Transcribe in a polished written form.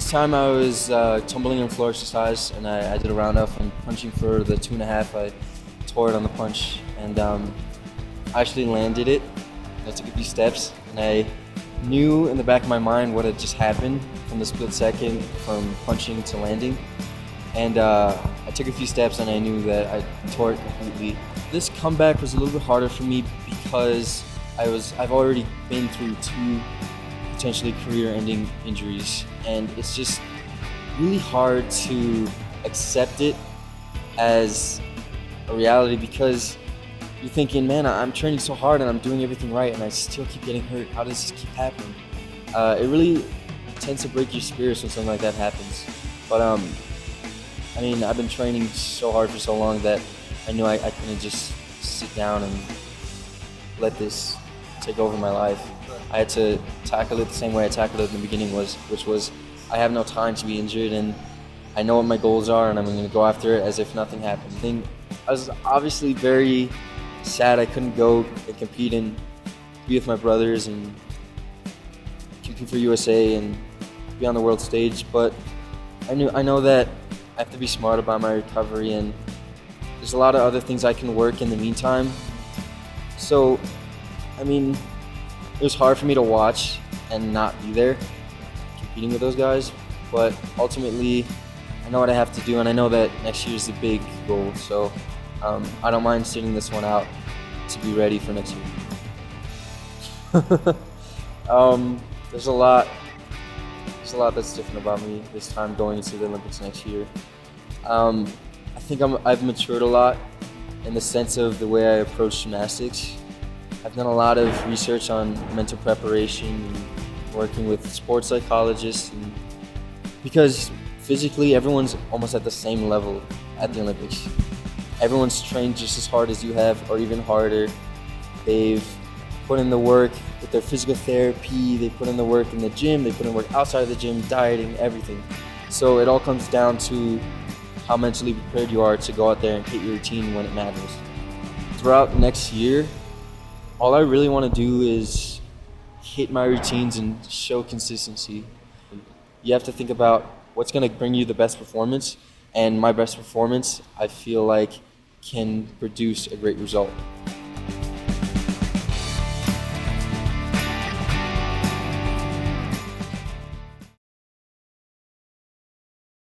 This time I was tumbling in floor exercise, and I did a round off and punching for the 2.5. I tore it on the punch, and I actually landed it. I took a few steps, and I knew in the back of my mind what had just happened from the split second from punching to landing. And I took a few steps, and I knew that I tore it completely. This comeback was a little bit harder for me because I've already been through 2 potentially career-ending injuries, and it's just really hard to accept it as a reality because you're thinking, man, I'm training so hard and I'm doing everything right, and I still keep getting hurt. How does this keep happening? It really tends to break your spirits when something like that happens. But I mean, I've been training so hard for so long that I knew I couldn't just sit down and let this take over my life. I had to tackle it the same way I tackled it in the beginning, which was I have no time to be injured, and I know what my goals are, and I'm going to go after it as if nothing happened. I was obviously very sad I couldn't go and compete and be with my brothers and compete for USA and be on the world stage, but I know that I have to be smart about my recovery, and there's a lot of other things I can work in the meantime. So, I mean, it was hard for me to watch and not be there competing with those guys, but ultimately I know what I have to do, and I know that next year is the big goal, so I don't mind sitting this one out to be ready for next year. There's a lot that's different about me this time going into the Olympics next year. I think I've matured a lot in the sense of the way I approach gymnastics. I've done a lot of research on mental preparation and working with sports psychologists, and because physically everyone's almost at the same level at the Olympics. Everyone's trained just as hard as you have, or even harder. They've put in the work with their physical therapy, they put in the work in the gym, they put in work outside of the gym, dieting, everything. So it all comes down to how mentally prepared you are to go out there and hit your routine when it matters. Throughout next year, all I really want to do is hit my routines and show consistency. You have to think about what's going to bring you the best performance, and my best performance, I feel like, can produce a great result.